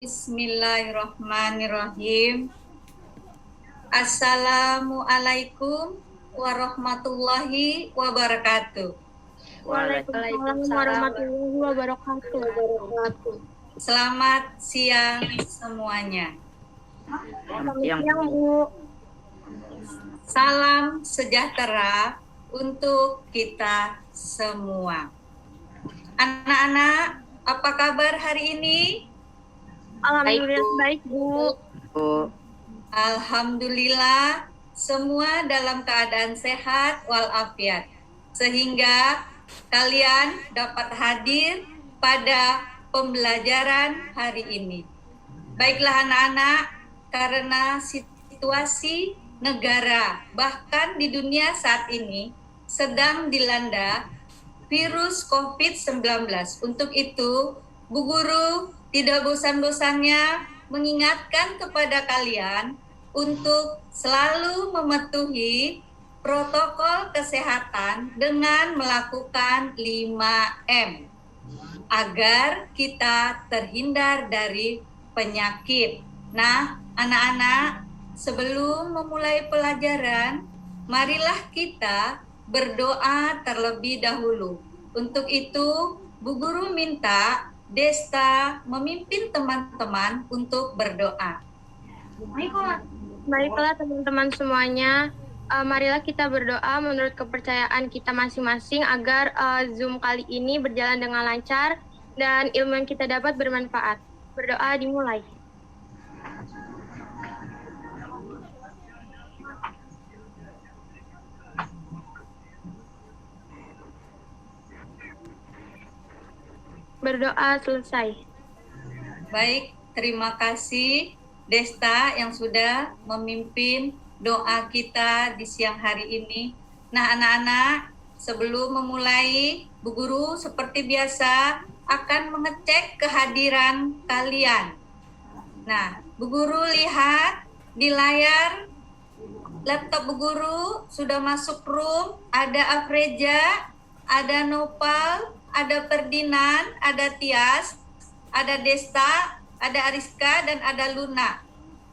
Bismillahirrahmanirrahim. Assalamualaikum warahmatullahi wabarakatuh. Waalaikumsalam warahmatullahi wabarakatuh. Selamat siang semuanya. Siang, Bu. Salam sejahtera untuk kita semua. Anak-anak, apa kabar hari ini? Alhamdulillah baik, Bu. Alhamdulillah semua dalam keadaan sehat walafiat, sehingga kalian dapat hadir pada pembelajaran hari ini. Baiklah anak-anak, karena situasi negara bahkan di dunia saat ini sedang dilanda virus COVID-19. Untuk itu, Bu Guru tidak bosan-bosannya mengingatkan kepada kalian untuk selalu mematuhi protokol kesehatan dengan melakukan 5M agar kita terhindar dari penyakit. Nah, anak-anak, sebelum memulai pelajaran, marilah kita berdoa terlebih dahulu. Untuk itu, Bu Guru minta Desta memimpin teman-teman untuk berdoa. Baiklah teman-teman semuanya, marilah kita berdoa menurut kepercayaan kita masing-masing agar Zoom kali ini berjalan dengan lancar dan ilmu yang kita dapat bermanfaat. Berdoa dimulai. Berdoa selesai. Baik, terima kasih Desta yang sudah memimpin doa kita di siang hari ini. Nah, anak-anak, sebelum memulai, Bu Guru seperti biasa akan mengecek kehadiran kalian. Nah, Bu Guru lihat di layar laptop Bu Guru sudah masuk room, ada Afreja, ada Nopal, ada Ferdinand, ada Tias, ada Desta, ada Ariska, dan ada Luna.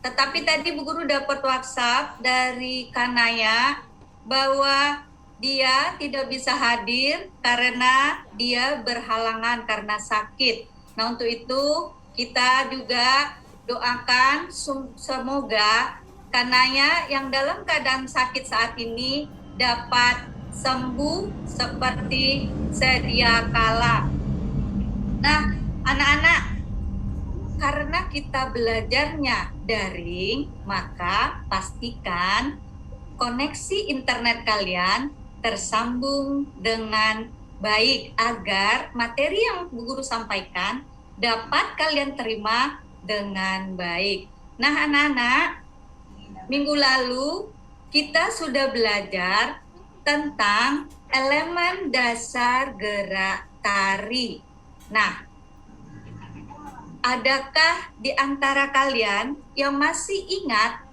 Tetapi tadi Bu Guru dapat WhatsApp dari Kanaya bahwa dia tidak bisa hadir karena dia berhalangan karena sakit. Nah, untuk itu kita juga doakan semoga Kanaya yang dalam keadaan sakit saat ini dapat sembuh seperti sedia kala. Nah, anak-anak, karena kita belajarnya daring, maka pastikan koneksi internet kalian tersambung dengan baik agar materi yang Bu Guru sampaikan dapat kalian terima dengan baik. Nah, anak-anak, minggu lalu kita sudah belajar tentang elemen dasar gerak tari. Nah, adakah di antara kalian yang masih ingat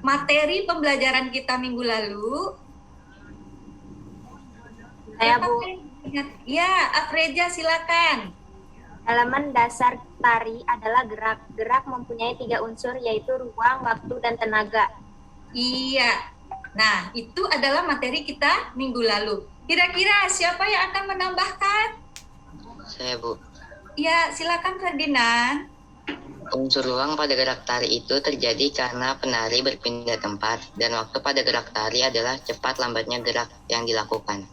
materi pembelajaran kita minggu lalu? Saya, Bu. Ya, Afreja silakan. Elemen dasar tari adalah gerak. Gerak mempunyai 3 unsur, yaitu ruang, waktu, dan tenaga. Iya. Nah, itu adalah materi kita minggu lalu. Kira-kira siapa yang akan menambahkan? Saya, Bu. Ya, silakan Ferdinand. Unsur ruang pada gerak tari itu terjadi karena penari berpindah tempat, dan waktu pada gerak tari adalah cepat lambatnya gerak yang dilakukan.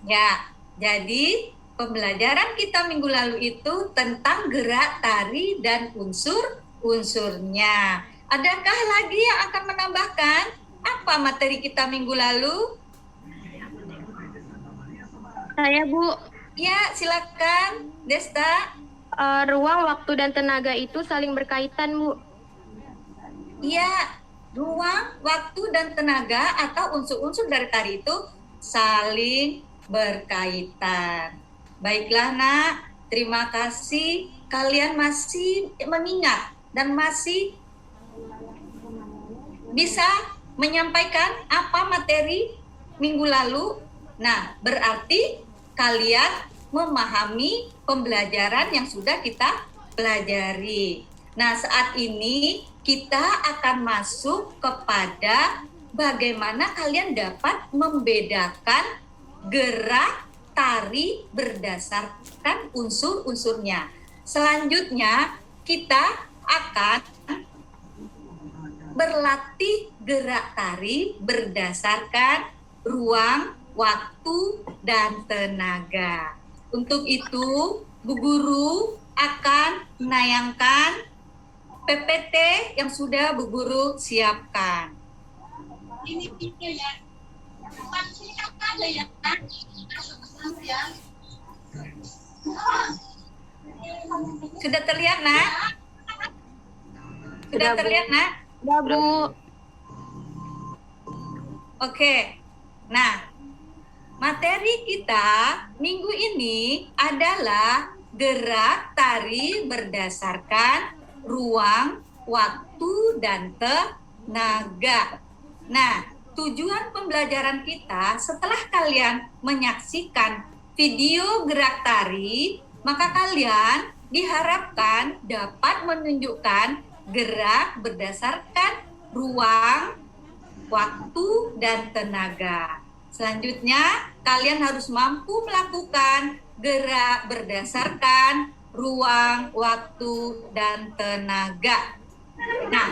Ya, jadi pembelajaran kita minggu lalu itu tentang gerak tari dan unsur-unsurnya. Adakah lagi yang akan menambahkan? Apa materi kita minggu lalu? Saya, Bu. Ya, silakan Desta. Ruang, waktu, dan tenaga itu saling berkaitan, Bu. Ya, ruang, waktu, dan tenaga atau unsur-unsur dari tari itu saling berkaitan. Baiklah, Nak. Terima kasih kalian masih mengingat dan masih bisa menyampaikan apa materi minggu lalu. Nah, berarti kalian memahami pembelajaran yang sudah kita pelajari. Nah, saat ini kita akan masuk kepada bagaimana kalian dapat membedakan gerak tari berdasarkan unsur-unsurnya. Selanjutnya, kita akan berlatih gerak tari berdasarkan ruang, waktu, dan tenaga. Untuk itu, Bu Guru akan menayangkan PPT yang sudah Bu Guru siapkan. Sudah terlihat, Nak? Sudah terlihat, Nak? Ya, Bu. Oke. Nah, materi kita minggu ini adalah gerak tari berdasarkan ruang, waktu, dan tenaga. Nah, tujuan pembelajaran kita setelah kalian menyaksikan video gerak tari, maka kalian diharapkan dapat menunjukkan gerak berdasarkan ruang, waktu, dan tenaga. Selanjutnya, kalian harus mampu melakukan gerak berdasarkan ruang, waktu, dan tenaga. Nah,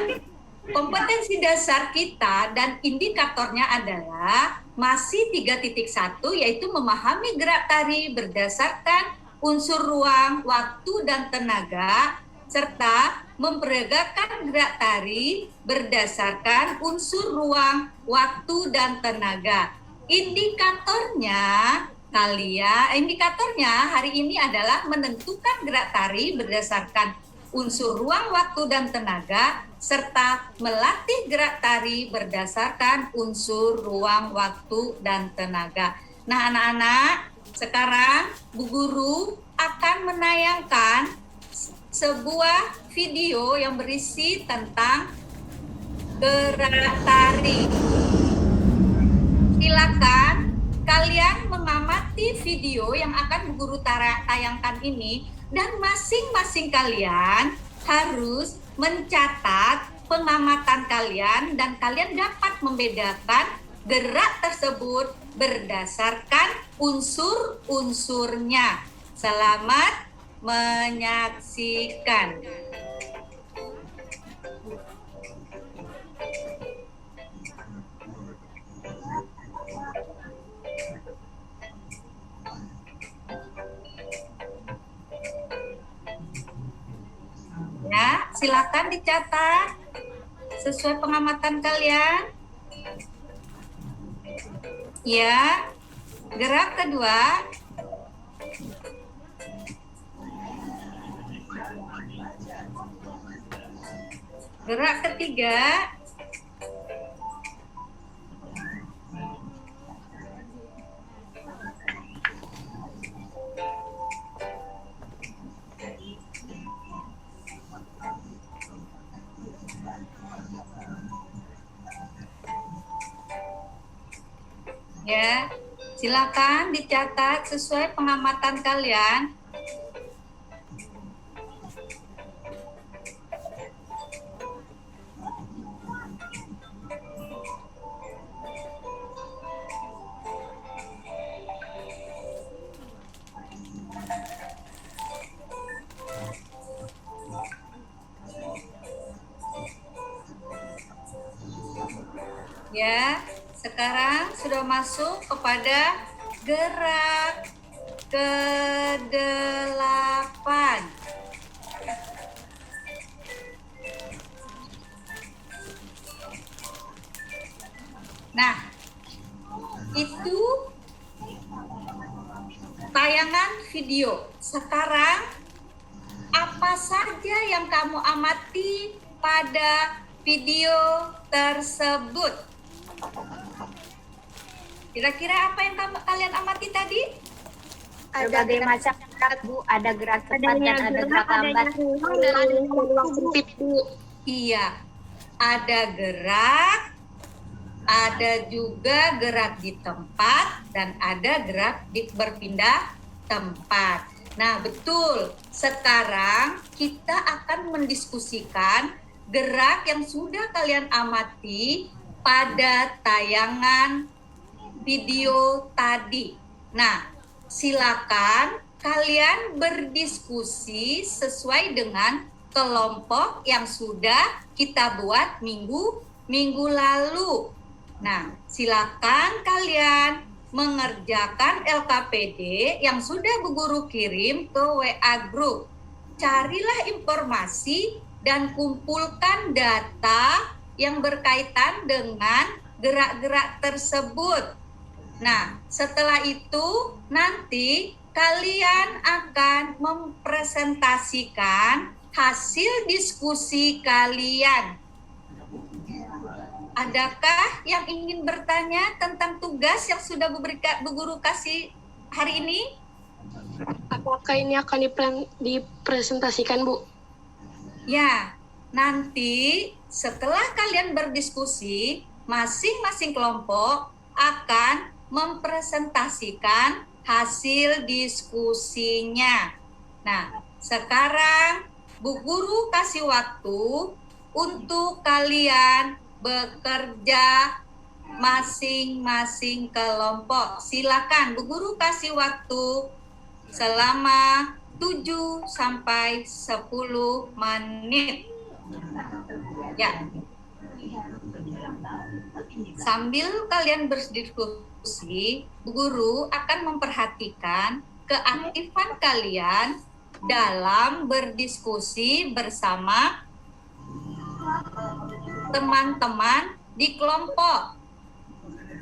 kompetensi dasar kita dan indikatornya adalah masih 3.1, yaitu memahami gerak tari berdasarkan unsur ruang, waktu, dan tenaga, serta memperagakan gerak tari berdasarkan unsur ruang, waktu, dan tenaga. Indikatornya hari ini adalah menentukan gerak tari berdasarkan unsur ruang, waktu, dan tenaga, serta melatih gerak tari berdasarkan unsur ruang, waktu, dan tenaga. Nah, anak-anak, sekarang Bu Guru akan menayangkan sebuah video yang berisi tentang gerak tari. Silakan kalian mengamati video yang akan Bu Guru tayangkan ini, dan masing-masing kalian harus mencatat pengamatan kalian, dan kalian dapat membedakan gerak tersebut berdasarkan unsur-unsurnya. Selamat menyaksikan. Ya, silakan dicatat sesuai pengamatan kalian. Ya, gerak kedua. Gerak ketiga. Ya, silakan dicatat sesuai pengamatan kalian. Ya, sekarang sudah masuk kepada gerak ke-8. Nah, itu tayangan video. Sekarang, apa saja yang kamu amati pada video tersebut? Kira-kira apa yang kalian amati tadi? Berbagai macam gerak, Bu. Ada gerak cepat dan ada gerak lambat. Iya, ada gerak, ada juga gerak di tempat, dan ada gerak berpindah tempat. Nah, betul. Sekarang kita akan mendiskusikan gerak yang sudah kalian amati pada tayangan video tadi. Nah, silakan kalian berdiskusi sesuai dengan kelompok yang sudah kita buat minggu lalu. Nah, silakan kalian mengerjakan LKPD yang sudah Bu Guru kirim ke WA Group. Carilah informasi dan kumpulkan data yang berkaitan dengan gerak-gerak tersebut. Nah, setelah itu nanti kalian akan mempresentasikan hasil diskusi kalian. Adakah yang ingin bertanya tentang tugas yang sudah Bu Guru kasih hari ini? Apakah ini akan dipresentasikan, Bu? Ya, nanti setelah kalian berdiskusi, masing-masing kelompok akan mempresentasikan hasil diskusinya. Nah, sekarang Bu Guru kasih waktu untuk kalian bekerja masing-masing kelompok. Silakan Bu Guru kasih waktu selama 7 sampai 10 menit. Ya. Sambil kalian berdiskusi, Bu Guru akan memperhatikan keaktifan kalian dalam berdiskusi bersama teman-teman di kelompok.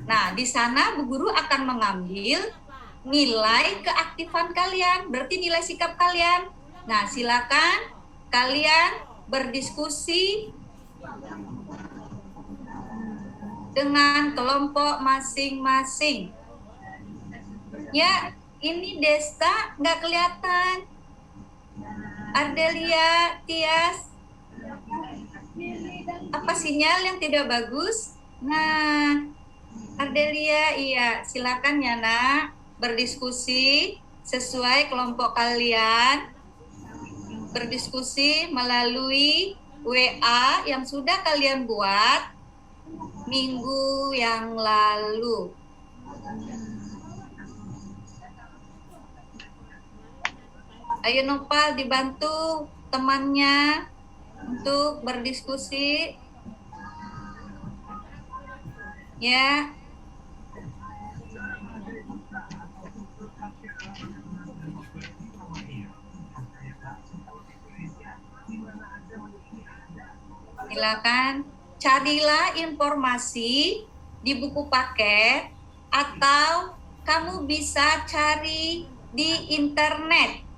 Nah, di sana Bu Guru akan mengambil nilai keaktifan kalian, berarti nilai sikap kalian. Nah, silakan kalian berdiskusi dengan kelompok masing-masing. Ya, ini Desta nggak kelihatan. Ardelia, Tias, apa sinyal yang tidak bagus? Nah, Ardelia, iya, silakan ya nak, berdiskusi sesuai kelompok kalian, berdiskusi melalui WA yang sudah kalian buat minggu yang lalu. Ayo Nopal, dibantu temannya untuk berdiskusi. Ya. Silakan carilah informasi di buku paket atau kamu bisa cari di internet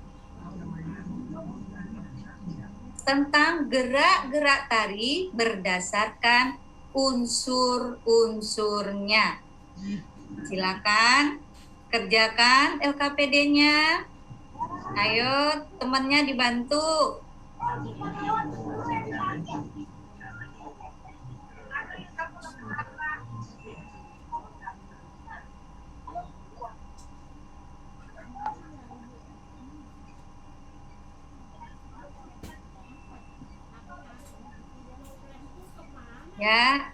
tentang gerak-gerak tari berdasarkan unsur-unsurnya. Silakan kerjakan LKPD-nya. Ayo temannya dibantu. Ya.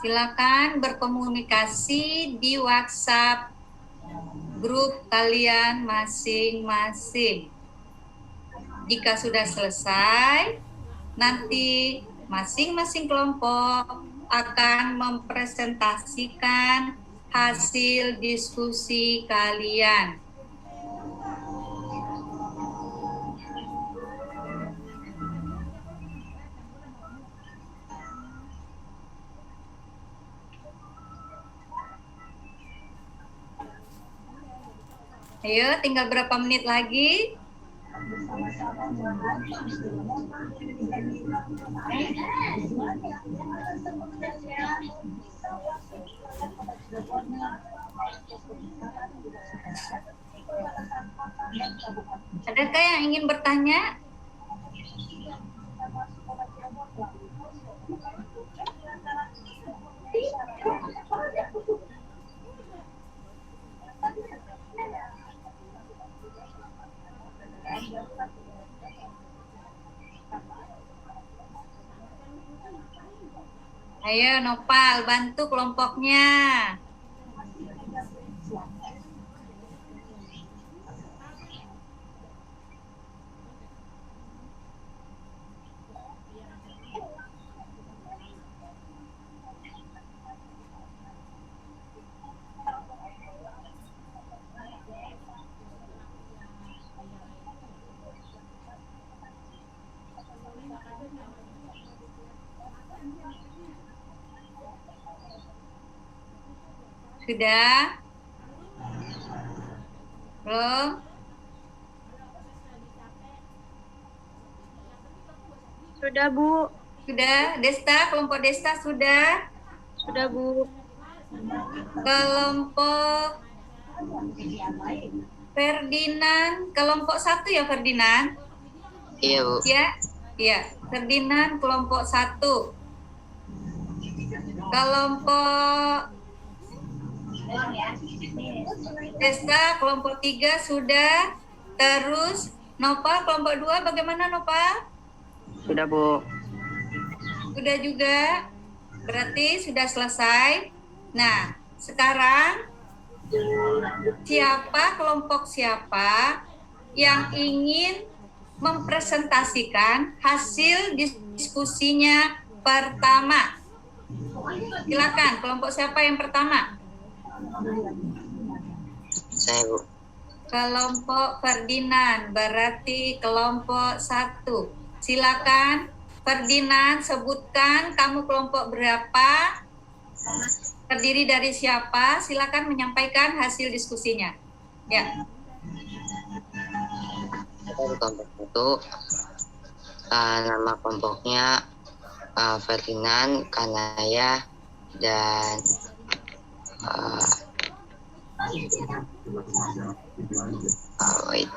Silakan berkomunikasi di WhatsApp grup kalian masing-masing. Jika sudah selesai, nanti masing-masing kelompok akan mempresentasikan hasil diskusi kalian. Ayo, tinggal berapa menit lagi? Adakah yang ingin bertanya? Ayo Nopal, bantu kelompoknya. Sudah? Belum? Sudah, Bu. Sudah? Desta, kelompok Desta sudah? Sudah, Bu. Kelompok Ferdinand, kelompok 1 ya Ferdinand? Iya, Bu. Ya, ya. Ferdinand kelompok 1. Kelompok Desta kelompok 3 sudah. Terus Nopal kelompok 2 bagaimana Nopal? Sudah, Bu. Sudah juga. Berarti sudah selesai. Nah, sekarang kelompok siapa yang ingin mempresentasikan hasil diskusinya pertama? Silakan, kelompok siapa yang pertama? Saya, Bu. Kelompok Ferdinand, berarti kelompok 1. Silakan Ferdinand, sebutkan kamu kelompok berapa, terdiri dari siapa, silakan menyampaikan hasil diskusinya. Ya. Kita di kelompok 1, nama kelompoknya Ferdinand, Kanaya, dan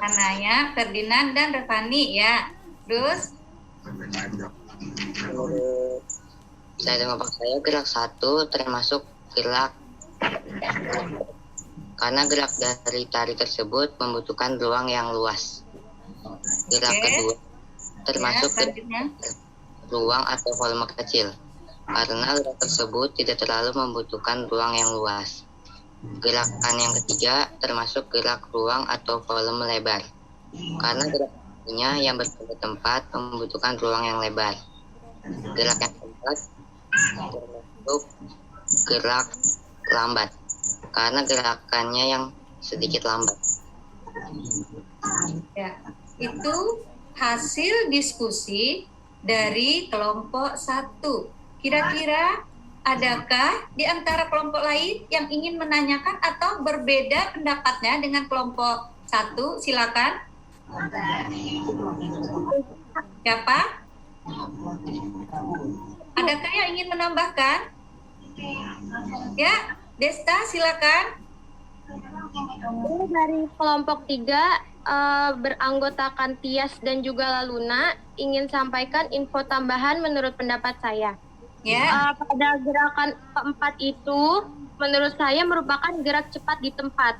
Anaya, Ferdinand, dan Revani ya. Terus saya di kelompok saya gerak 1 termasuk gerak, karena gerak dari tari tersebut membutuhkan ruang yang luas. Gerak kedua termasuk gerak ruang atau volume kecil, karena gerak tersebut tidak terlalu membutuhkan ruang yang luas. Gerakan yang ketiga termasuk gerak ruang atau volume lebar, karena geraknya yang berpindah tempat membutuhkan ruang yang lebar. Gerak yang keempat termasuk gerak lambat, karena gerakannya yang sedikit lambat. ya, itu hasil diskusi dari kelompok 1. Kira-kira adakah di antara kelompok lain yang ingin menanyakan atau berbeda pendapatnya dengan kelompok 1? Silakan. Siapa? Adakah yang ingin menambahkan? Ya, Desta silakan. Ini dari kelompok 3 beranggotakan Tias dan juga Laluna ingin sampaikan info tambahan menurut pendapat saya. Ya. Pada gerakan keempat itu menurut saya merupakan gerak cepat di tempat.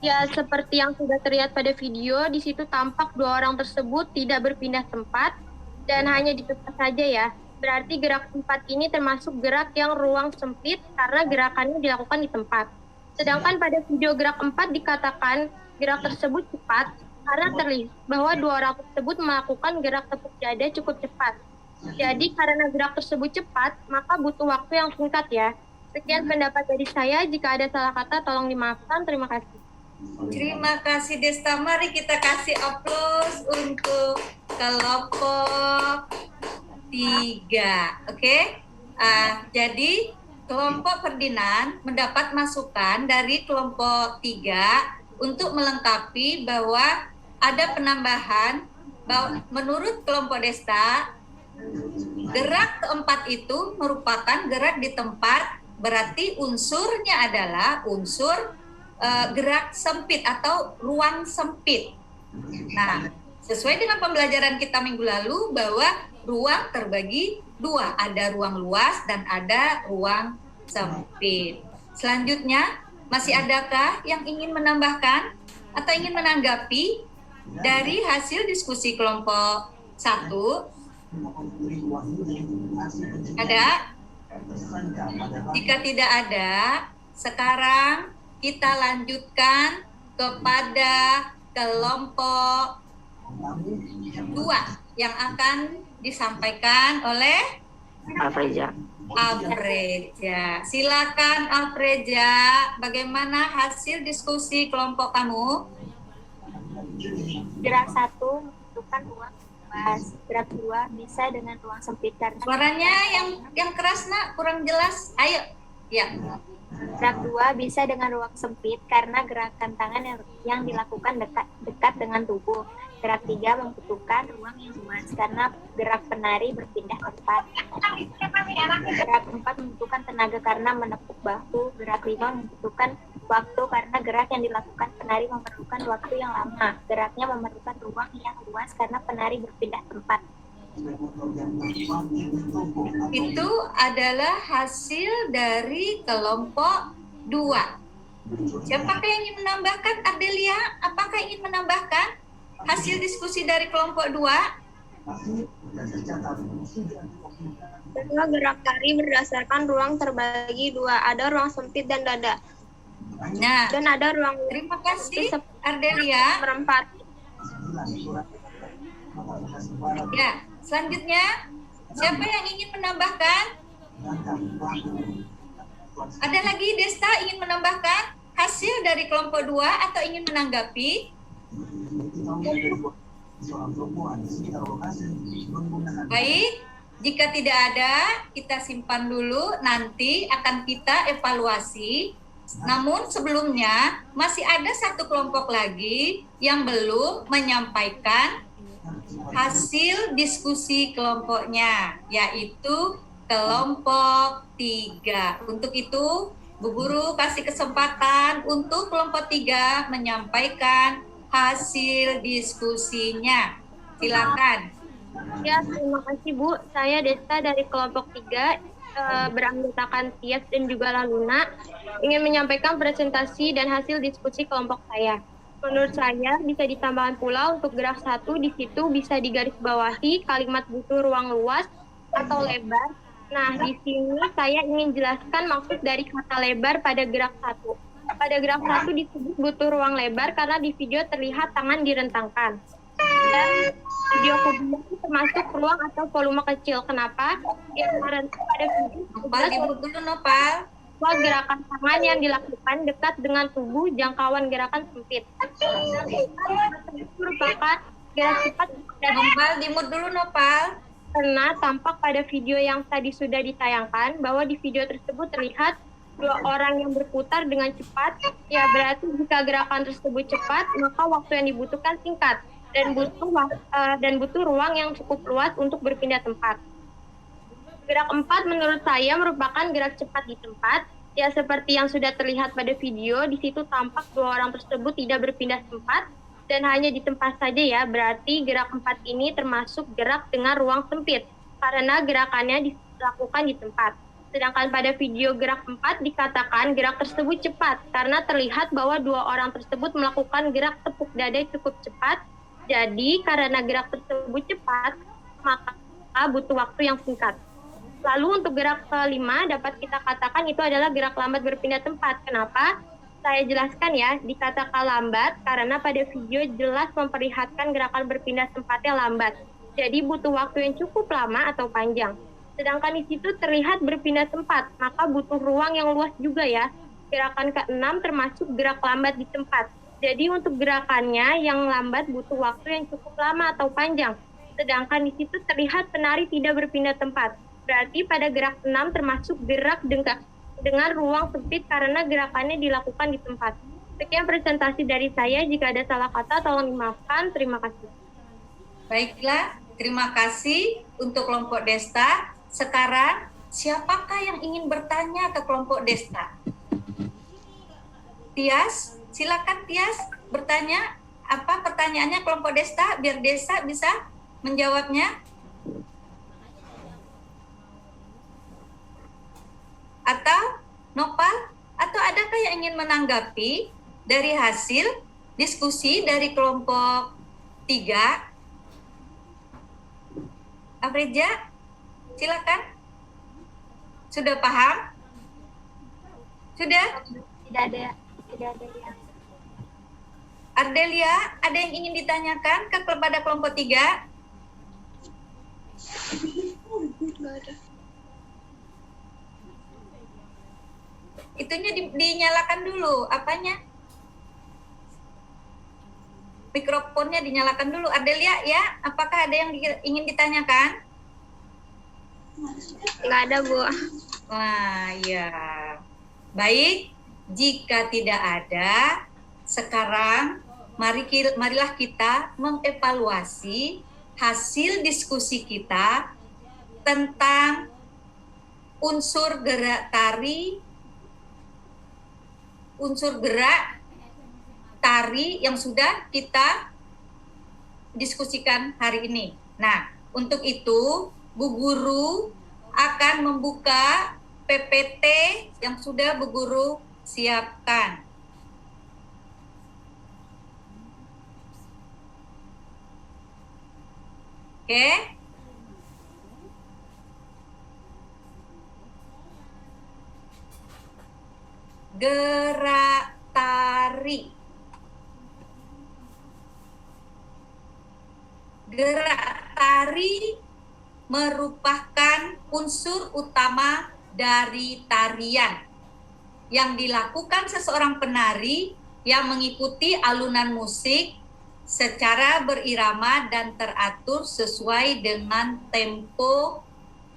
Ya seperti yang sudah terlihat pada video, di situ tampak 2 orang tersebut tidak berpindah tempat dan hanya di tempat saja ya. Berarti gerak 4 ini termasuk gerak yang ruang sempit karena gerakannya dilakukan di tempat. Sedangkan pada video gerak 4 dikatakan gerak tersebut cepat karena terlihat bahwa 2 orang tersebut melakukan gerak tepuk dada cukup cepat. Jadi karena gerak tersebut cepat, maka butuh waktu yang singkat ya. Sekian pendapat dari saya, jika ada salah kata tolong dimaafkan, terima kasih. Terima kasih Desta. Mari kita kasih aplaus untuk kelompok 3. Oke? Jadi kelompok Ferdinand mendapat masukan dari kelompok 3 untuk melengkapi bahwa ada penambahan bahwa menurut kelompok Desta, gerak keempat itu merupakan gerak di tempat, berarti unsurnya adalah unsur gerak sempit atau ruang sempit. Nah, sesuai dengan pembelajaran kita minggu lalu bahwa ruang terbagi dua, ada ruang luas dan ada ruang sempit. Selanjutnya, masih adakah yang ingin menambahkan atau ingin menanggapi dari hasil diskusi kelompok 1? Ada? Jika tidak ada, sekarang kita lanjutkan kepada kelompok 2 yang akan disampaikan oleh Afreja. Silakan Afreja, bagaimana hasil diskusi kelompok kamu? Gerak 1 membutuhkan ruang luas. Gerak 2 bisa dengan ruang sempit karena Suaranya yang keras, Nak, kurang jelas. Ayo. Ya. gerak 2 bisa dengan ruang sempit karena gerakan tangan yang dilakukan dekat dengan tubuh. Gerak 3 membutuhkan ruang yang luas karena gerak penari berpindah tempat. Gerak 4 membutuhkan tenaga karena menepuk bahu. Gerak 5 membutuhkan waktu karena gerak yang dilakukan penari memerlukan waktu yang lama. Geraknya memerlukan ruang yang luas karena penari berpindah tempat. Itu adalah hasil dari kelompok 2. Siapakah yang ingin menambahkan? Ardelia, apakah ingin menambahkan hasil diskusi dari kelompok 2? Kedua, gerak tari berdasarkan ruang terbagi dua, ada ruang sempit dan dada. Nah, Dan ada ruang terima kasih Ardelia. berempat. Ya, selanjutnya siapa yang ingin menambahkan? Ada lagi Desta ingin menambahkan hasil dari kelompok 2 atau ingin menanggapi? Baik, jika tidak ada, kita simpan dulu, nanti akan kita evaluasi. Namun sebelumnya, masih ada satu kelompok lagi yang belum menyampaikan hasil diskusi kelompoknya, yaitu kelompok 3. Untuk itu, Bu Guru kasih kesempatan untuk kelompok 3 menyampaikan hasil diskusinya. Silakan. Ya, terima kasih Bu. Saya Desta dari kelompok 3, beranggotakan Tias dan juga Laluna, ingin menyampaikan presentasi dan hasil diskusi kelompok saya. Menurut saya bisa ditambahkan pula untuk gerak 1, di situ bisa digarisbawahi kalimat butuh ruang luas atau lebar. Nah, di sini saya ingin jelaskan maksud dari kata lebar pada gerak 1. Pada gerak 1 disebut butuh ruang lebar karena di video terlihat tangan direntangkan. Dan video kedua itu termasuk ruang atau volume kecil. Kenapa? Ya, karena pada video Nopal, dibut dulu Nopal. bahwa gerakan tangan yang dilakukan dekat dengan tubuh jangkauan gerakan sempit. Dan itu merupakan gerak cepat dan Nopal, dimut dulu Nopal. karena tampak pada video yang tadi sudah ditayangkan bahwa di video tersebut terlihat dua orang yang berputar dengan cepat. Ya, berarti jika gerakan tersebut cepat, maka waktu yang dibutuhkan singkat dan butuh ruang yang cukup luas untuk berpindah tempat. Gerak 4 menurut saya merupakan gerak cepat di tempat. Ya, seperti yang sudah terlihat pada video, di situ tampak dua orang tersebut tidak berpindah tempat dan hanya di tempat saja ya. Berarti gerak 4 ini termasuk gerak dengan ruang sempit karena gerakannya dilakukan di tempat. Sedangkan pada video gerak 4 dikatakan gerak tersebut cepat karena terlihat bahwa dua orang tersebut melakukan gerak tepuk dada cukup cepat. Jadi karena gerak tersebut cepat, maka butuh waktu yang singkat. Lalu untuk gerak kelima dapat kita katakan itu adalah gerak lambat berpindah tempat. Kenapa? Saya jelaskan ya, dikatakan lambat karena pada video jelas memperlihatkan gerakan berpindah tempatnya lambat. Jadi butuh waktu yang cukup lama atau panjang. Sedangkan di situ terlihat berpindah tempat, maka butuh ruang yang luas juga ya. Gerakan ke-6 termasuk gerak lambat di tempat. Jadi untuk gerakannya yang lambat butuh waktu yang cukup lama atau panjang. Sedangkan di situ terlihat penari tidak berpindah tempat. Berarti pada gerak 6 termasuk gerak dengan ruang sempit karena gerakannya dilakukan di tempat. Sekian presentasi dari saya. Jika ada salah kata tolong dimaafkan. Terima kasih. Baiklah, terima kasih untuk kelompok Desta. Sekarang, siapakah yang ingin bertanya ke kelompok Desta? Tias, silakan Tias bertanya. Apa pertanyaannya kelompok Desta, biar Desta bisa menjawabnya? Atau Nopal? Atau adakah yang ingin menanggapi dari hasil diskusi dari kelompok 3? Afreja, silakan. Sudah paham? Sudah? Tidak ada yang. Ardelia, ada yang ingin ditanyakan kepada kelompok 3? Itunya dinyalakan dulu, apanya? Mikrofonnya dinyalakan dulu. Ardelia ya, apakah ada yang ingin ditanyakan? Nggak ada, Bu. Wah, ya. Baik, jika tidak ada, sekarang marilah kita mengevaluasi hasil diskusi kita tentang unsur gerak tari yang sudah kita diskusikan hari ini. Nah, untuk itu Bu Guru akan membuka PPT yang sudah Bu Guru siapkan. Oke. Gerak tari. Gerak tari merupakan unsur utama dari tarian yang dilakukan seseorang penari yang mengikuti alunan musik secara berirama dan teratur sesuai dengan tempo,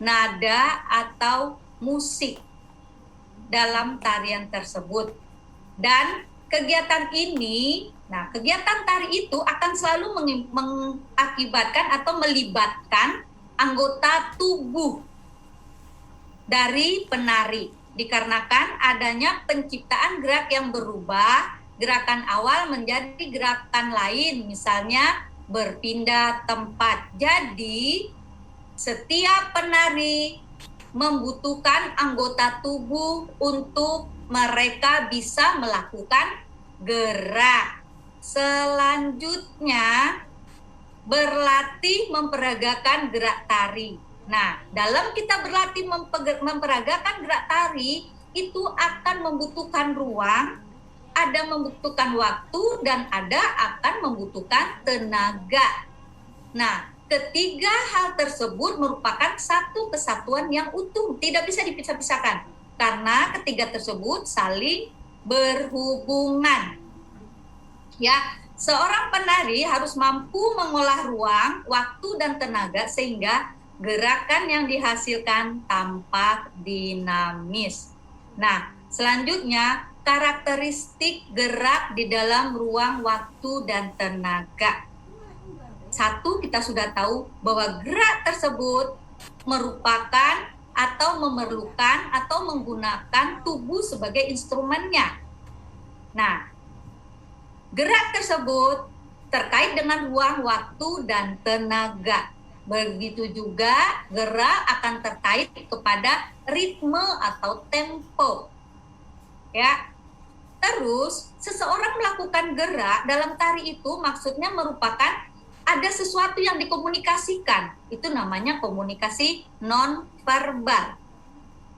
nada, atau musik dalam tarian tersebut. Dan kegiatan tari itu akan selalu mengakibatkan atau melibatkan anggota tubuh dari penari, dikarenakan adanya penciptaan gerak yang berubah. Gerakan awal menjadi gerakan lain, misalnya berpindah tempat. Jadi, setiap penari membutuhkan anggota tubuh untuk mereka bisa melakukan gerak. Selanjutnya, berlatih memperagakan gerak tari. Nah, dalam kita berlatih memperagakan gerak tari, itu akan membutuhkan ruang, ada membutuhkan waktu, dan ada akan membutuhkan tenaga. Nah, ketiga hal tersebut merupakan satu kesatuan yang utuh, tidak bisa dipisah-pisahkan, karena ketiga tersebut saling berhubungan. Ya, seorang penari harus mampu mengolah ruang, waktu, dan tenaga sehingga gerakan yang dihasilkan tampak dinamis. Nah, selanjutnya karakteristik gerak di dalam ruang, waktu, dan tenaga. Satu, kita sudah tahu bahwa gerak tersebut merupakan atau memerlukan atau menggunakan tubuh sebagai instrumennya. Nah, gerak tersebut terkait dengan ruang, waktu, dan tenaga. Begitu juga gerak akan terkait kepada ritme atau tempo. Ya. Terus, seseorang melakukan gerak dalam tari itu maksudnya merupakan ada sesuatu yang dikomunikasikan. Itu namanya komunikasi non-verbal.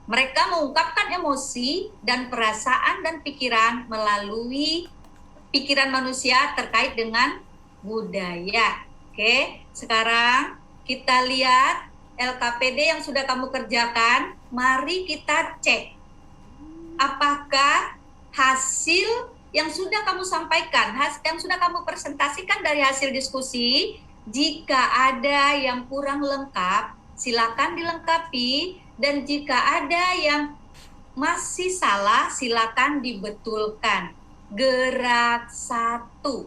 Mereka mengungkapkan emosi dan perasaan dan pikiran melalui pikiran manusia terkait dengan budaya. Oke, sekarang kita lihat LKPD yang sudah kamu kerjakan. Mari kita cek apakah hasil yang sudah kamu sampaikan, yang sudah kamu presentasikan dari hasil diskusi, jika ada yang kurang lengkap, silakan dilengkapi, dan jika ada yang masih salah, silakan dibetulkan. Gerak satu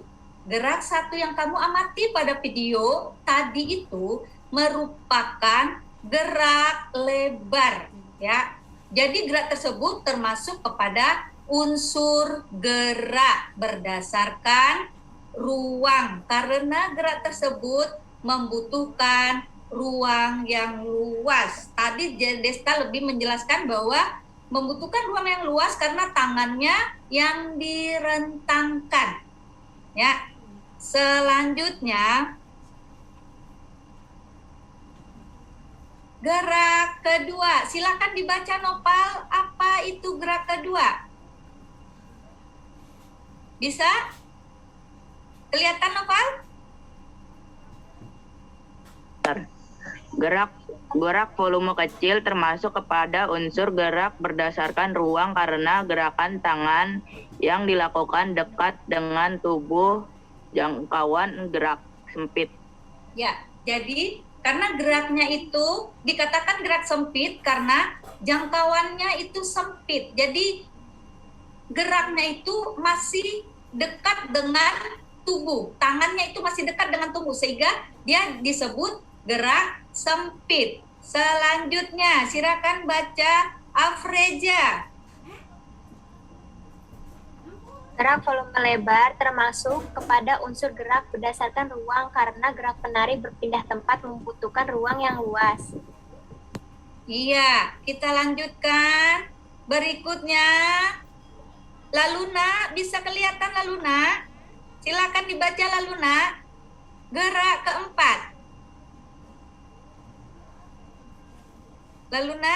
yang kamu amati pada video tadi itu merupakan gerak lebar, ya. Jadi gerak tersebut termasuk kepada unsur gerak berdasarkan ruang, karena gerak tersebut membutuhkan ruang yang luas. Tadi Desta lebih menjelaskan bahwa membutuhkan ruang yang luas karena tangannya yang direntangkan. Ya. Selanjutnya, gerak kedua. Silakan dibaca Nopal, apa itu gerak kedua? Bisa? Kelihatan Nopal? Gerak volume kecil termasuk kepada unsur gerak berdasarkan ruang karena gerakan tangan yang dilakukan dekat dengan tubuh jangkauan gerak sempit. Ya, jadi karena geraknya itu dikatakan gerak sempit karena jangkauannya itu sempit. Jadi geraknya itu masih dekat dengan tubuh. Tangannya itu masih dekat dengan tubuh sehingga dia disebut gerak sempit. Selanjutnya, silakan baca Afreja. Gerak volume lebar termasuk kepada unsur gerak berdasarkan ruang karena gerak penari berpindah tempat membutuhkan ruang yang luas. Iya, kita lanjutkan. Berikutnya, Laluna, bisa kelihatan Laluna? Silakan dibaca Laluna. Gerak keempat. Laluna?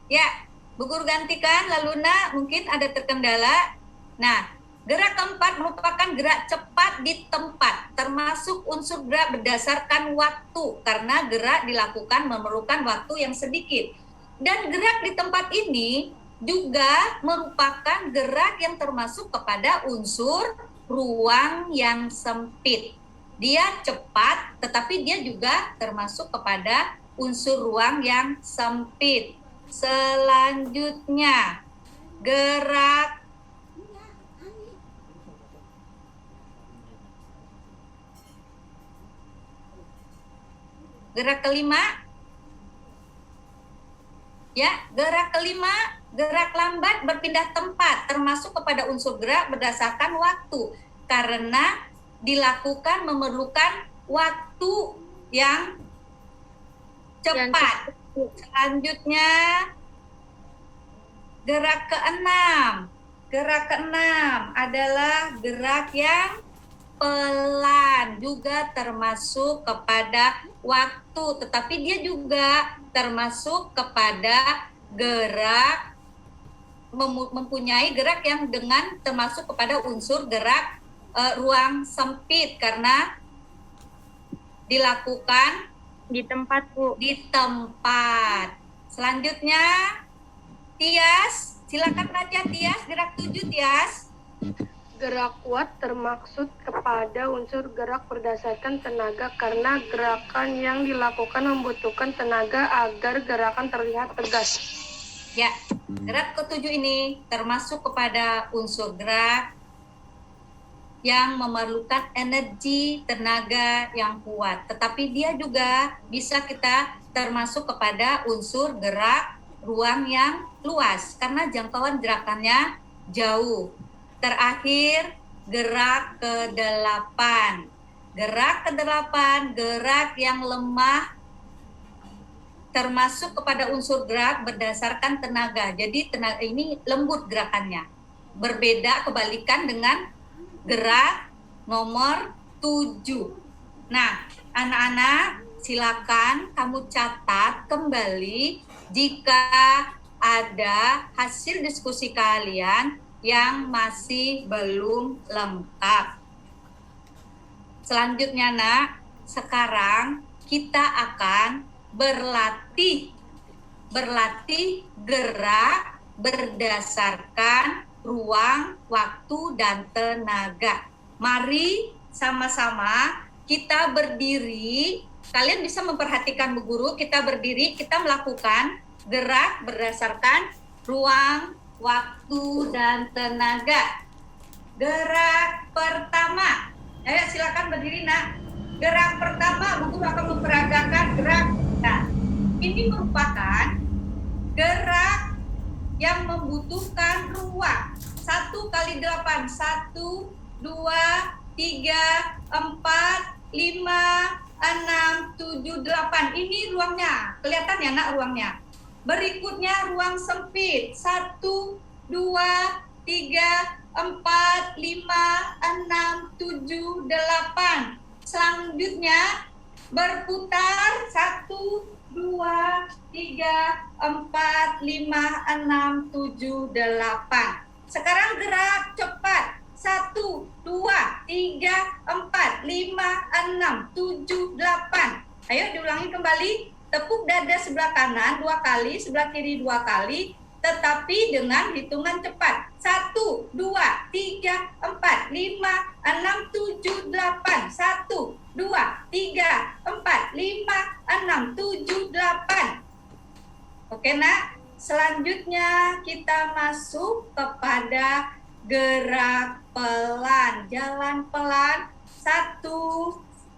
Ya, Bu Guru gantikan, Laluna mungkin ada terkendala. Nah, gerak keempat merupakan gerak cepat di tempat, termasuk unsur gerak berdasarkan waktu, karena gerak dilakukan memerlukan waktu yang sedikit. Dan gerak di tempat ini juga merupakan gerak yang termasuk kepada unsur ruang yang sempit. Dia cepat, tetapi dia juga termasuk kepada unsur ruang yang sempit. Selanjutnya, gerak kelima. Ya, gerak kelima, gerak lambat berpindah tempat, termasuk kepada unsur gerak berdasarkan waktu, karena dilakukan memerlukan waktu yang cepat. Selanjutnya, gerak keenam. Gerak keenam adalah gerak yang pelan, juga termasuk kepada waktu, tetapi dia juga termasuk kepada gerak mempunyai gerak yang dengan termasuk kepada unsur gerak ruang sempit karena dilakukan Di tempat, Bu. di tempat. Selanjutnya, Tias, silakan baca Tias, gerak 7 Tias. Gerak kuat termaksud kepada unsur gerak berdasarkan tenaga karena gerakan yang dilakukan membutuhkan tenaga agar gerakan terlihat tegas. Ya, gerak ke-7 ini termasuk kepada unsur gerak yang memerlukan energi tenaga yang kuat. Tetapi dia juga bisa kita termasuk kepada unsur gerak ruang yang luas karena jangkauan gerakannya jauh. Terakhir, gerak ke-8. Gerak ke-8, gerak yang lemah termasuk kepada unsur gerak berdasarkan tenaga. Jadi tenaga ini lembut gerakannya. Berbeda kebalikan dengan gerak nomor 7. Nah, anak-anak silakan kamu catat kembali jika ada hasil diskusi kalian yang masih belum lengkap. Selanjutnya, Nak, sekarang kita akan berlatih gerak berdasarkan ruang, waktu, dan tenaga. Mari sama-sama kita berdiri. Kalian bisa memperhatikan Bu Guru, kita berdiri, kita melakukan gerak berdasarkan ruang, waktu, dan tenaga. Gerak pertama. Ayo silakan berdiri, Nak. Gerak pertama, Bu Guru akan memperagakan gerak. Nah, ini merupakan gerak yang membutuhkan ruang. 1 kali 8, 1, 2, 3, 4, 5, 6, 7, 8. Ini ruangnya. Kelihatan ya nak ruangnya. Berikutnya ruang sempit. 1, 2, 3, 4, 5, 6, 7, 8. Selanjutnya berputar 1, 2, 3, 4, 5, 6, 7, 8. Sekarang gerak cepat. 1, 2, 3, 4, 5, 6, 7, 8. Ayo diulangi kembali. Tepuk dada sebelah kanan 2 kali, sebelah kiri 2 kali, tetapi dengan hitungan cepat. 1, 2, 3, 4, 5, 6, 7, 8. 1, 2, 3, 4, 5, 6, 7, 8. Oke nak, selanjutnya kita masuk kepada gerak pelan. Jalan pelan. 1,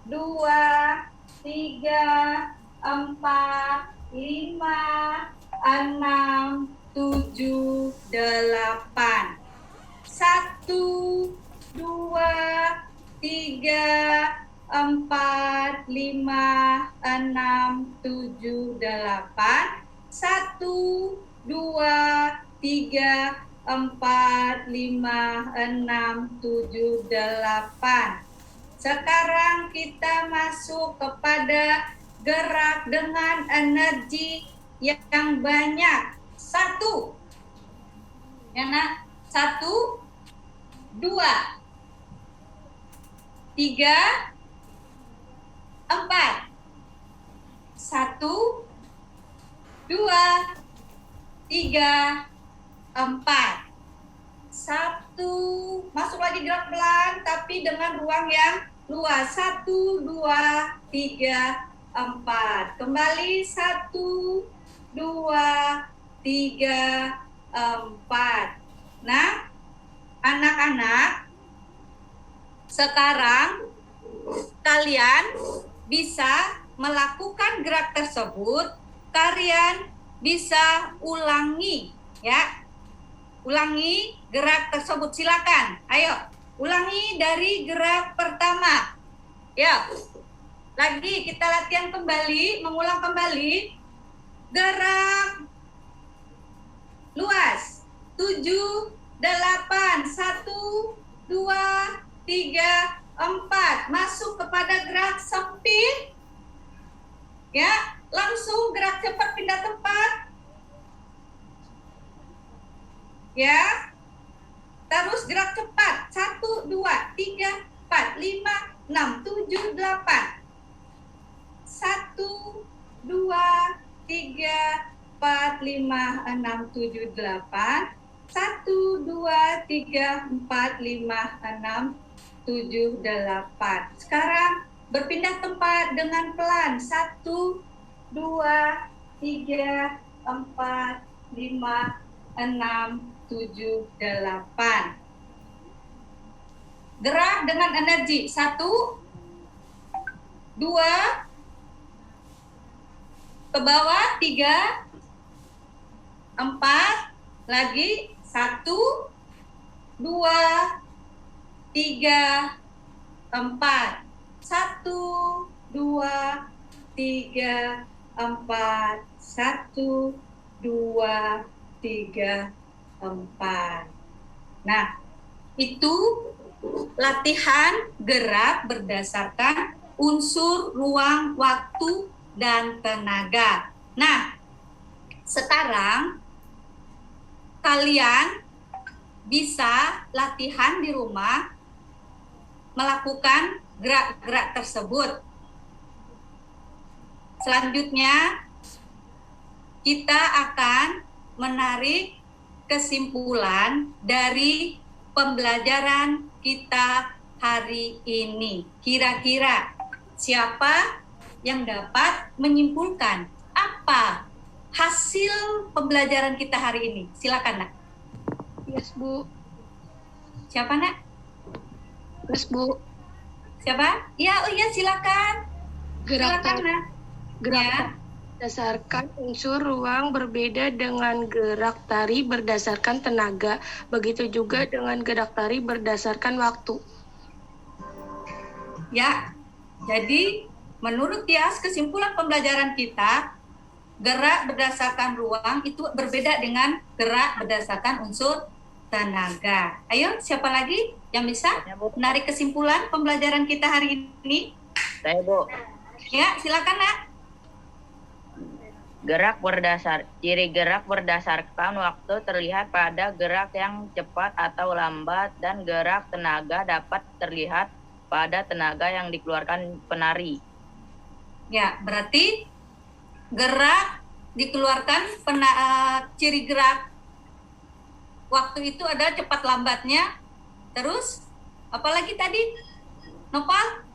2, 3, 4, 5, 6, 7, 8. 1, 2, 3, 4, 5, 6, 7, 8. 1, 2, 3, 4, 5, 6, 7, 8. Sekarang kita masuk kepada gerak dengan energi yang banyak. 1. Ya nak? 1, 2, 3, 4. 1, 2, 3, 4. 1. Masuk lagi gerak pelan tapi dengan ruang yang luas. 1, 2, 3, 4. Kembali 1, 2, 3, 4. Nah, anak-anak, sekarang kalian bisa melakukan gerak tersebut. Kalian bisa ulangi ya. Ulangi gerak tersebut, silakan. Ayo, ulangi dari gerak pertama. Ya. Lagi kita latihan kembali, mengulang kembali. Gerak luas. 7, 8, 1, 2, 3, 4. Masuk kepada gerak sempit. Ya, langsung gerak cepat pindah tempat. Ya. Terus gerak cepat. 1, 2, 3, 4, 5, 6, 7, 8. 1, 2, 3, 4, 5, 6, 7, 8. 1, 2, 3, 4, 5, 6, 7, 8. Sekarang berpindah tempat dengan pelan. 1, 2, 3, 4, 5, 6, 7, 8. Gerak dengan energi. 1, 2, ke bawah 3, 4, lagi 1, 2, 3, 4. 1, 2, 3, 4. 1, 2, 3, 4. Nah, itu latihan gerak berdasarkan unsur ruang, waktu, dan tenaga. Nah, sekarang kalian bisa latihan di rumah melakukan gerak-gerak tersebut. Selanjutnya, kita akan menarik kesimpulan dari pembelajaran kita hari ini. Kira-kira siapa yang dapat menyimpulkan apa hasil pembelajaran kita hari ini? Silakan, Nak. Yes, Bu. Siapa, Nak? Yes, Bu. Siapa? Ya, oh iya, silakan. Silakan, Nak. Gerak Ya. berdasarkan unsur ruang berbeda dengan gerak tari berdasarkan tenaga. Begitu juga dengan gerak tari berdasarkan waktu. Ya, jadi menurut Tias, kesimpulan pembelajaran kita, gerak berdasarkan ruang itu berbeda dengan gerak berdasarkan unsur tenaga. Ayo, siapa lagi yang bisa menarik kesimpulan pembelajaran kita hari ini? Saya, Bu. Ya, silakan, Nak. Ciri gerak berdasarkan waktu terlihat pada gerak yang cepat atau lambat, dan gerak tenaga dapat terlihat pada tenaga yang dikeluarkan penari. Ya, berarti gerak dikeluarkan, ciri gerak waktu itu ada cepat lambatnya. Terus, apalagi tadi, Nopal?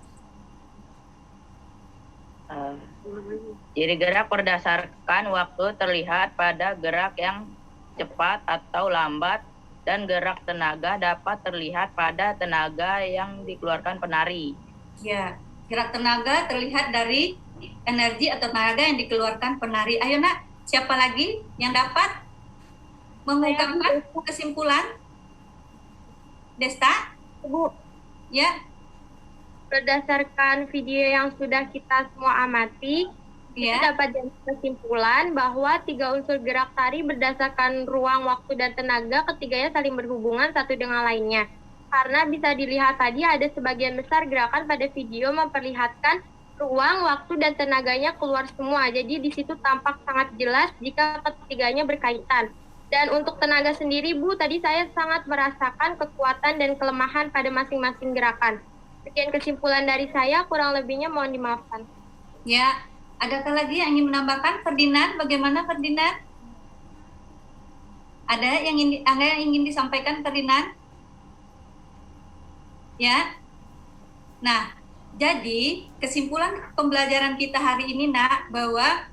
Ciri gerak berdasarkan waktu terlihat pada gerak yang cepat atau lambat, dan gerak tenaga dapat terlihat pada tenaga yang dikeluarkan penari. Ya, gerak tenaga terlihat dari energi atau tenaga yang dikeluarkan penari. Ayo, Nak, siapa lagi yang dapat mengungkapkan kesimpulan? Desta? Bu, Ya, berdasarkan video yang sudah kita semua amati, ya. kita dapat diambil kesimpulan bahwa 3 unsur gerak tari berdasarkan ruang, waktu, dan tenaga, ketiganya saling berhubungan satu dengan lainnya. Karena bisa dilihat tadi ada sebagian besar gerakan pada video memperlihatkan ruang, waktu, dan tenaganya keluar semua. Jadi di situ tampak sangat jelas jika ketiganya berkaitan. Dan untuk tenaga sendiri, Bu, tadi saya sangat merasakan kekuatan dan kelemahan pada masing-masing gerakan. Sekian kesimpulan dari saya, kurang lebihnya mohon dimaafkan. Ya, adakah lagi yang ingin menambahkan? Ferdinand, bagaimana Ferdinand? Ada yang ingin disampaikan, Ferdinand? Ya. Nah, jadi kesimpulan pembelajaran kita hari ini, Nak, bahwa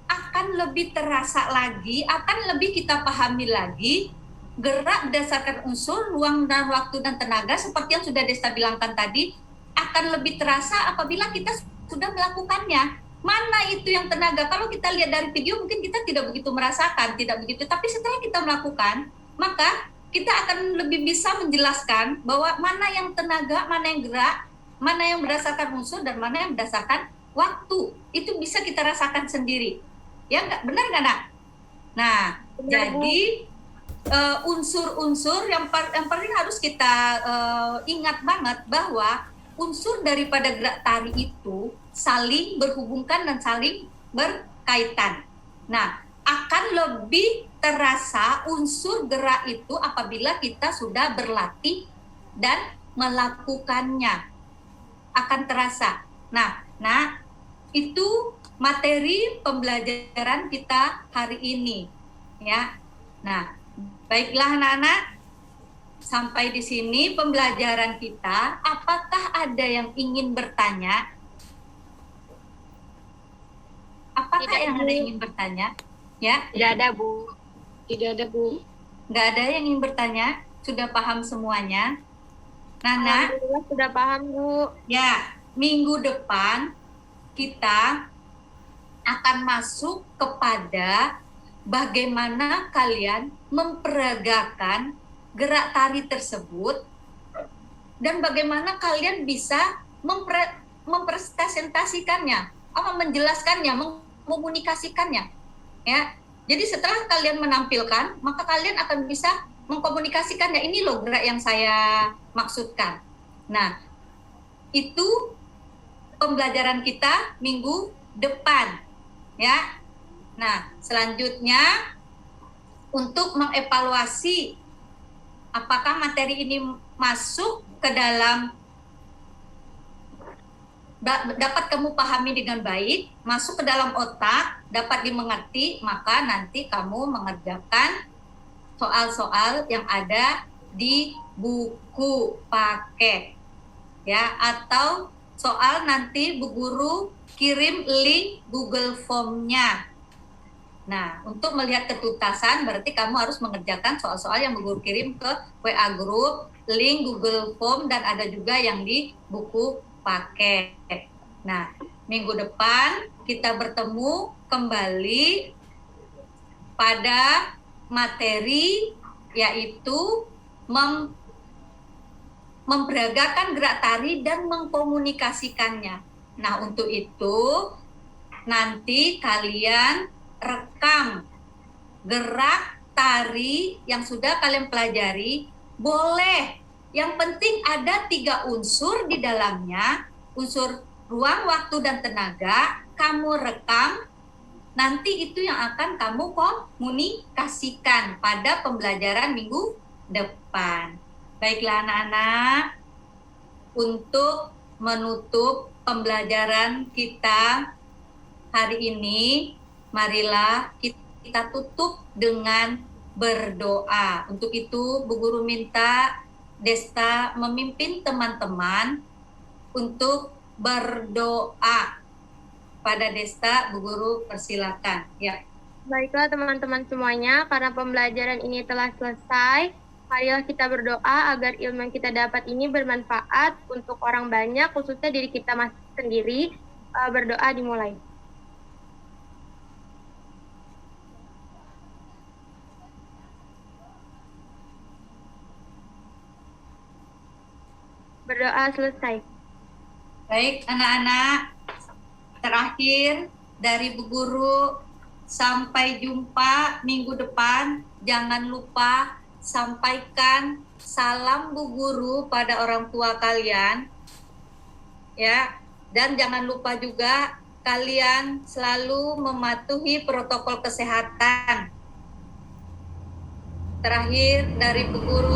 akan lebih terasa lagi, akan lebih kita pahami lagi gerak berdasarkan unsur, ruang dan waktu dan tenaga, seperti yang sudah Desta bilangkan tadi, akan lebih terasa apabila kita sudah melakukannya. Mana itu yang tenaga? Kalau kita lihat dari video mungkin kita tidak begitu merasakan, tidak begitu. Tapi setelah kita melakukan, maka kita akan lebih bisa menjelaskan bahwa mana yang tenaga, mana yang gerak, mana yang berdasarkan unsur, dan mana yang berdasarkan waktu. Itu bisa kita rasakan sendiri. Ya, nggak? Benar nggak, Nak? Nah, jadi unsur-unsur yang paling harus kita ingat banget bahwa unsur daripada gerak tari itu saling berhubungkan dan saling berkaitan. Nah, akan lebih terasa unsur gerak itu apabila kita sudah berlatih dan melakukannya. Akan terasa. Nah, itu materi pembelajaran kita hari ini, ya. Nah, baiklah anak-anak, sampai di sini pembelajaran kita. Apakah ada yang ingin bertanya? Apakah Tidak, yang ada yang ingin bertanya? Ya, Tidak ada, Bu. Tidak ada, Bu. nggak ada yang ingin bertanya. Sudah paham semuanya? Nana, Alhamdulillah sudah paham, Bu. ya, minggu depan kita akan masuk kepada bagaimana kalian memperagakan gerak tari tersebut dan bagaimana kalian bisa mempresentasikannya, menjelaskannya, mengkomunikasikannya. Ya, jadi setelah kalian menampilkan, maka kalian akan bisa mengkomunikasikannya. Ini loh gerak yang saya maksudkan. Nah, itu pembelajaran kita minggu depan, ya. Nah, selanjutnya untuk mengevaluasi apakah materi ini masuk ke dalam, dapat kamu pahami dengan baik, masuk ke dalam otak, dapat dimengerti, maka nanti kamu mengerjakan soal-soal yang ada di buku paket, ya, atau soal nanti Bu Guru kirim link Google Form-nya. Nah, untuk melihat ketuntasan berarti kamu harus mengerjakan soal-soal yang Bu Guru kirim ke WA Group, link Google Form, dan ada juga yang di buku paket. Nah, minggu depan kita bertemu kembali pada materi yaitu memperagakan gerak tari dan mengkomunikasikannya. Nah, untuk itu nanti kalian rekam gerak tari yang sudah kalian pelajari, boleh. Yang penting ada 3 unsur di dalamnya, unsur ruang, waktu, dan tenaga, kamu rekam, nanti itu yang akan kamu komunikasikan pada pembelajaran minggu depan. Baiklah anak-anak, untuk menutup pembelajaran kita hari ini, marilah kita tutup dengan berdoa. Untuk itu, Bu Guru minta Desta memimpin teman-teman untuk berdoa. Pada Desta, Bu Guru persilakan. Ya. Baiklah teman-teman semuanya, karena pembelajaran ini telah selesai, marilah kita berdoa agar ilmu yang kita dapat ini bermanfaat untuk orang banyak, khususnya diri kita sendiri. Berdoa dimulai. Berdoa selesai. Baik anak-anak, terakhir dari Bu Guru, sampai jumpa minggu depan. Jangan lupa sampaikan salam Bu Guru pada orang tua kalian. Ya, dan jangan lupa juga kalian selalu mematuhi protokol kesehatan. Terakhir dari Bu Guru,